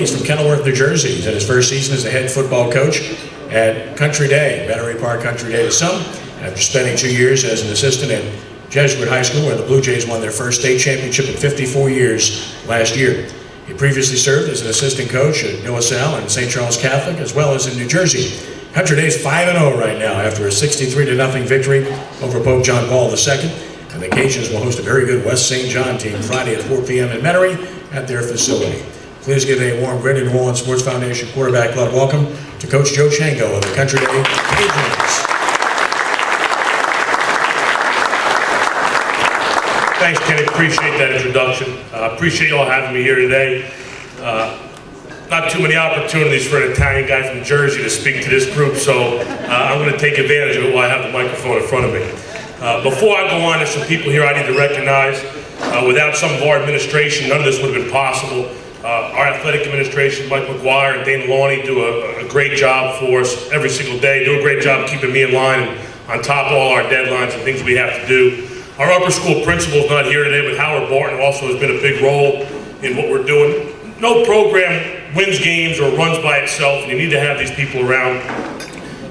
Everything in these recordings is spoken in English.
He's from Kenilworth, New Jersey. He's in his first season as the head football coach at Country Day, Battery Park Country Day to some, after spending 2 years as an assistant at Jesuit High School, where the Blue Jays won their first state championship in 54 years last year. He previously served as an assistant coach at GNOSF and St. Charles Catholic, as well as in New Jersey. Country Day's 5-0 right now after a 63-0 victory over Pope John Paul II. And the Cajuns will host a very good West St. John team Friday at 4 p.m. in Metairie at their facility. Please give a warm greeting to New Orleans Sports Foundation Quarterback Club welcome to Coach Joe Chango of the Country Day Cajuns. Thanks, Kenny. Appreciate that introduction. Appreciate y'all having me here today. Not too many opportunities for an Italian guy from Jersey to speak to this group, so I'm going to take advantage of it while I have the microphone in front of me. Before I go on, there's some people here I need to recognize. Without some of our administration, none of this would have been possible. Our athletic administration, Mike McGuire and Dana Lawney, do a great job for us every single day, do a great job keeping me in line and on top of all our deadlines and things we have to do. Our upper school principal is not here today, but Howard Barton also has been a big role in what we're doing. No program wins games or runs by itself, and you need to have these people around.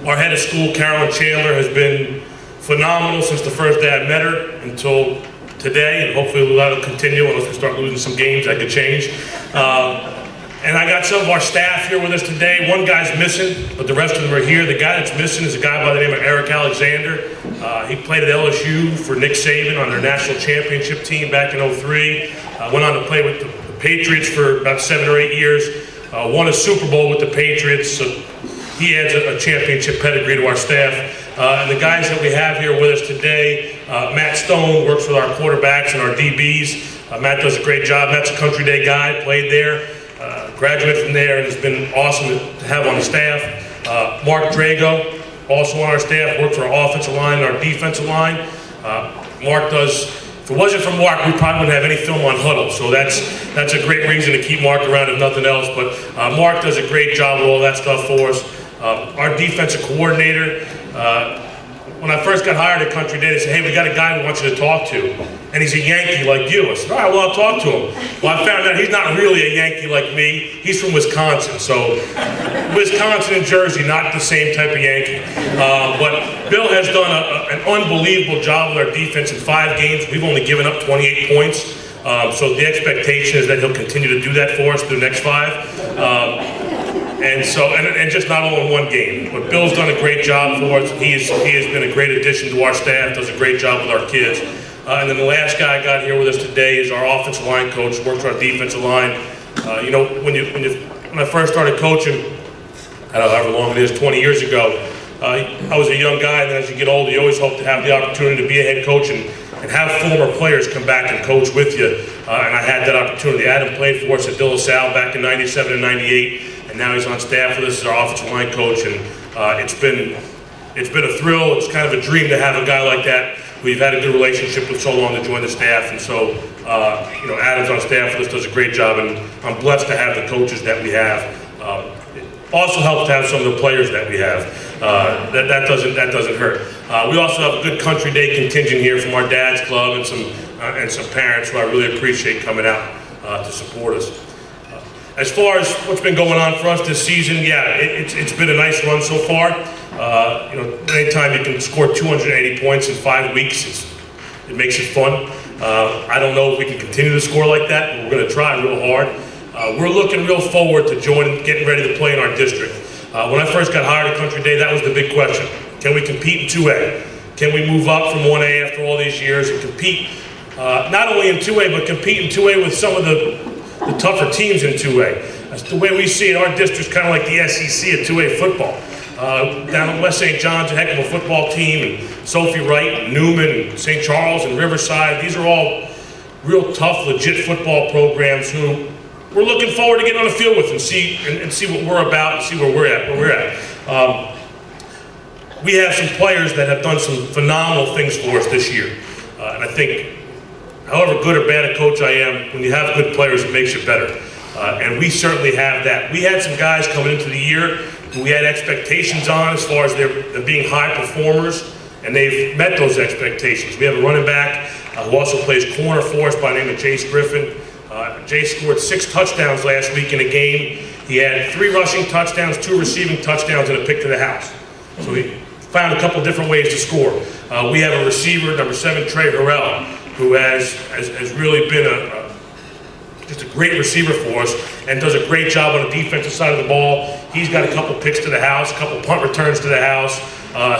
Our head of school, Carolyn Chandler, has been phenomenal since the first day I met her until today, and hopefully that'll continue unless we start losing some games. That could change. And I got some of our staff here with us today. One guy's missing, but the rest of them are here. The guy that's missing is a guy by the name of Eric Alexander. He played at LSU for Nick Saban on their national championship team back in #03. Went on to play with the Patriots for about 7 or 8 years. Won a Super Bowl with the Patriots. So he adds a championship pedigree to our staff. And the guys that we have here with us today, Matt Stone works with our quarterbacks and our DBs. Matt does a great job. Matt's a Country Day guy, played there, graduated from there, and has been awesome to have on the staff. Mark Drago, also on our staff, works for our offensive line and our defensive line. Mark does, if it wasn't for Mark, we probably wouldn't have any film on Huddle, so that's a great reason to keep Mark around if nothing else. But Mark does a great job with all that stuff for us. Our defensive coordinator, when I first got hired at Country Day, they said, hey, we got a guy we want you to talk to, and he's a Yankee like you. I said, all right, well, I'll talk to him. Well, I found out he's not really a Yankee like me. He's from Wisconsin, so Wisconsin and Jersey, not the same type of Yankee. But Bill has done an unbelievable job with our defense in 5 games. We've only given up 28 points, so the expectation is that he'll continue to do that for us through the next 5. And just not all in one game. But Bill's done a great job for us. He has been a great addition to our staff, does a great job with our kids. And then the last guy I got here with us today is our offensive line coach, works our defensive line. You know, when I first started coaching, I don't know, however long it is, 20 years ago, I was a young guy, and then as you get older, you always hope to have the opportunity to be a head coach and have former players come back and coach with you. And I had that opportunity. Adam played for us at De La Salle back in '97 and '98. And now he's on staff with us as our offensive line coach, and it's been a thrill. It's kind of a dream to have a guy like that who you've had a good relationship with so long to join the staff. And so, you know, Adam's on staff with us, does a great job, and I'm blessed to have the coaches that we have. It also helps to have some of the players that we have. That doesn't hurt. We also have a good Country Day contingent here from our dad's club and some parents who I really appreciate coming out to support us. As far as what's been going on for us this season, yeah, it's been a nice run so far. You know, anytime you can score 280 points in 5 weeks, it makes it fun. I don't know if we can continue to score like that, but we're going to try real hard. We're looking real forward to getting ready to play in our district. When I first got hired at Country Day, that was the big question. Can we compete in 2A? Can we move up from 1A after all these years and compete not only in 2A, but compete in 2A with some of the tougher teams in 2A. That's the way we see it. Our district's kind of like the SEC at 2A football. Down at West St. John's, a heck of a football team, and Sophie Wright, and Newman, and St. Charles, and Riverside. These are all real tough, legit football programs who we're looking forward to getting on the field with and see what we're about and see where we're at. We have some players that have done some phenomenal things for us this year. And I think, however good or bad a coach I am, when you have good players, it makes you better. And we certainly have that. We had some guys coming into the year who we had expectations on as far as them being high performers, and they've met those expectations. We have a running back who also plays corner for us by the name of Chase Griffin. Jay scored 6 touchdowns last week in a game. He had 3 rushing touchdowns, 2 receiving touchdowns, and a pick to the house. So he found a couple different ways to score. We have a receiver, number 7, Trey Harrell, who has really been just a great receiver for us and does a great job on the defensive side of the ball. He's got a couple picks to the house, a couple punt returns to the house,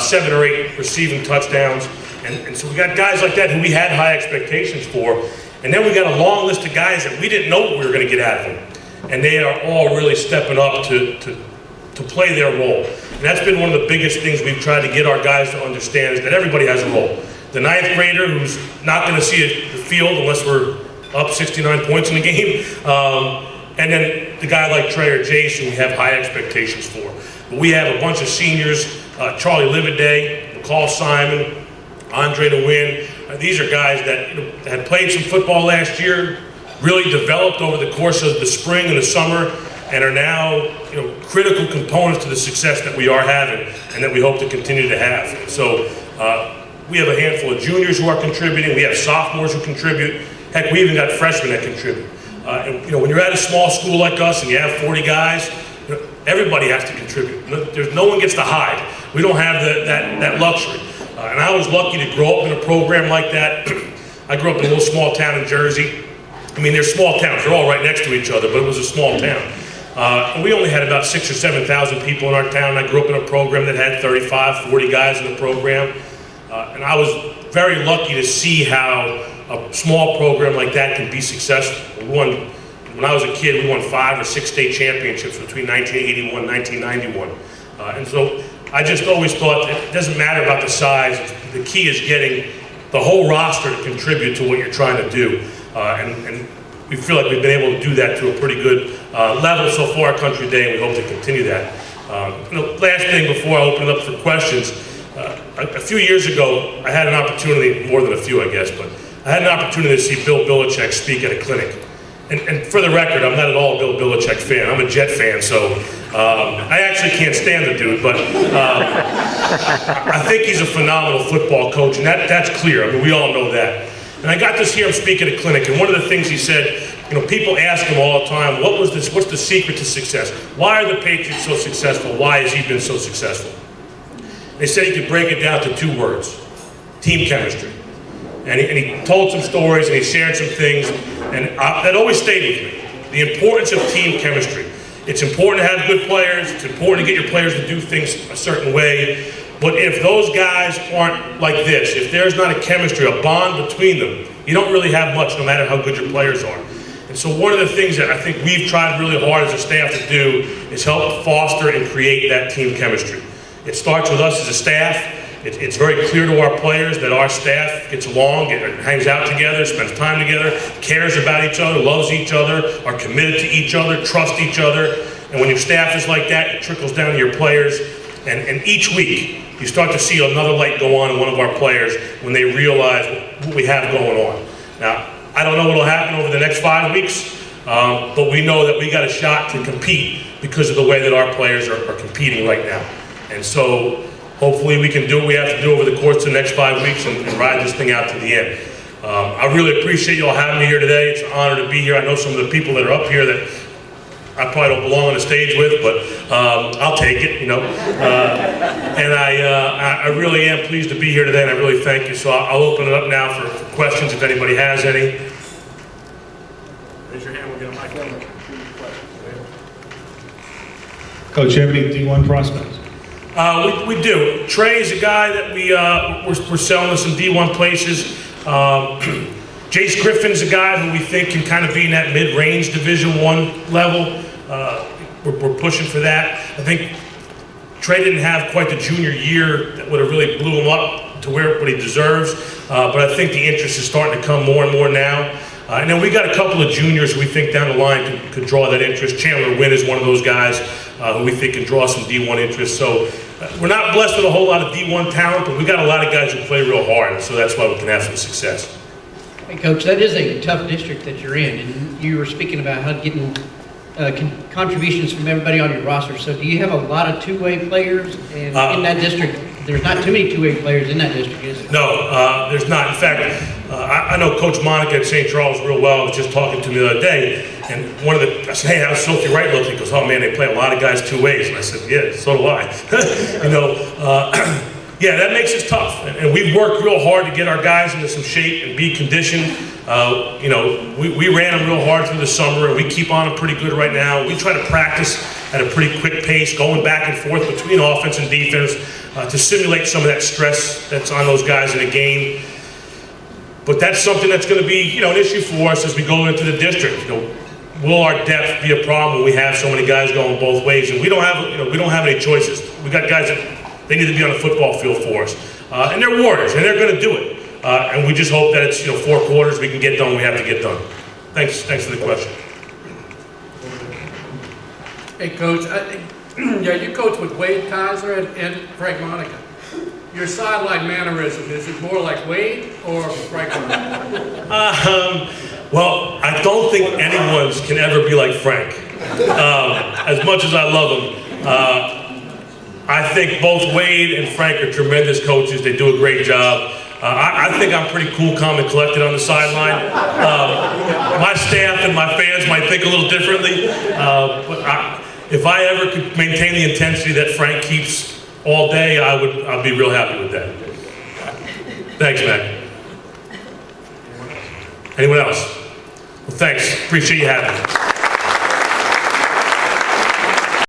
7 or 8 receiving touchdowns. And so we got guys like that who we had high expectations for. And then we got a long list of guys that we didn't know what we were going to get out of them. And they are all really stepping up to play their role. And that's been one of the biggest things we've tried to get our guys to understand, is that everybody has a role. The 9th grader who's not going to see the field unless we're up 69 points in the game. And then the guy like Trey or Jason, we have high expectations for. But we have a bunch of seniors, Charlie Lividay, McCall Simon, Andre DeWin. These are guys that had played some football last year, really developed over the course of the spring and the summer, and are now critical components to the success that we are having and that we hope to continue to have. So we have a handful of juniors who are contributing. We have sophomores who contribute. Heck, we even got freshmen that contribute. And when you're at a small school like us and you have 40 guys, everybody has to contribute. No one gets to hide. We don't have that luxury. And I was lucky to grow up in a program like that. I grew up in a little small town in Jersey. I mean, they're small towns. They're all right next to each other, but it was a small town. And we only had about 6,000 or 7,000 people in our town. I grew up in a program that had 35, 40 guys in the program. And I was very lucky to see how a small program like that can be successful. When I was a kid, we won 5 or 6 state championships between 1981 and 1991. And so I just always thought that it doesn't matter about the size. The key is getting the whole roster to contribute to what you're trying to do. And we feel like we've been able to do that to a pretty good level so far at Country Day, and we hope to continue that. Last thing before I open it up for questions, a few years ago, I had an opportunity, more than a few I guess, but I had an opportunity to see Bill Belichick speak at a clinic. And for the record, I'm not at all a Bill Belichick fan. I'm a Jet fan, so I actually can't stand the dude, but I think he's a phenomenal football coach, and that's clear. I mean, we all know that. And I got to hear him speak at a clinic, and one of the things he said, people ask him all the time, what's the secret to success? Why are the Patriots so successful? Why has he been so successful? They said he could break it down to 2 words: team chemistry. And he told some stories and he shared some things, and that always stayed with me. The importance of team chemistry. It's important to have good players. It's important to get your players to do things a certain way. But if those guys aren't like this, if there's not a chemistry, a bond between them, you don't really have much, no matter how good your players are. And so one of the things that I think we've tried really hard as a staff to do is help foster and create that team chemistry. It starts with us as a staff. It's very clear to our players that our staff gets along, hangs out together, spends time together, cares about each other, loves each other, are committed to each other, trust each other. And when your staff is like that, it trickles down to your players. And each week, you start to see another light go on in one of our players when they realize what we have going on. Now, I don't know what will happen over the next 5 weeks, but we know that we got a shot to compete because of the way that our players are competing right now. And so, hopefully we can do what we have to do over the course of the next 5 weeks and ride this thing out to the end. I really appreciate you all having me here today. It's an honor to be here. I know some of the people that are up here that I probably don't belong on the stage with, but I'll take it, And I really am pleased to be here today, and I really thank you. So I'll open it up now for questions if anybody has any. Raise your hand, we'll get a microphone. Coach, you have any D1 prospects? We do. Trey's a guy that we're selling to some D1 places. Jace Griffin's a guy who we think can kind of be in that mid-range Division I level. We're pushing for that. I think Trey didn't have quite the junior year that would have really blew him up to what he deserves, but I think the interest is starting to come more and more now. And then we got a couple of juniors who we think down the line could draw that interest. Chandler Wynn is one of those guys who we think can draw some D1 interest. So we're not blessed with a whole lot of D1 talent, but we got a lot of guys who play real hard, and so that's why we can have some success. Hey, Coach, that is a tough district that you're in, and you were speaking about how getting contributions from everybody on your roster. So do you have a lot of two-way players in that district? There's not too many two-way players in that district, is there? No, there's not. In fact, I know Coach Monica at St. Charles real well. I was just talking to me the other day, and I said, hey, how's Sophie Wright looking? He goes, oh man, they play a lot of guys two ways. And I said, yeah, so do I. Yeah, that makes it tough. And we've worked real hard to get our guys into some shape and be conditioned. We ran them real hard through the summer, and we keep on them pretty good right now. We try to practice at a pretty quick pace, going back and forth between offense and defense to simulate some of that stress that's on those guys in a game. But that's something that's going to be, an issue for us as we go into the district. Will our depth be a problem when we have so many guys going both ways? And we don't have any choices. We got guys that they need to be on the football field for us, and they're warriors, and they're going to do it. And we just hope that it's 4 quarters we can get done. We have to get done. Thanks for the question. Hey, Coach, you coach with Wade Kaiser and Frank Monica. Your sideline mannerism, is it more like Wade or Frank Monica? Well, I don't think anyone's can ever be like Frank. As much as I love him, I think both Wade and Frank are tremendous coaches. They do a great job. I think I'm pretty cool, calm, and collected on the sideline. My staff and my fans might think a little differently, but if I ever could maintain the intensity that Frank keeps all day, I'd be real happy with that. Thanks, Mac. Anyone else? Well, thanks. Appreciate you having me.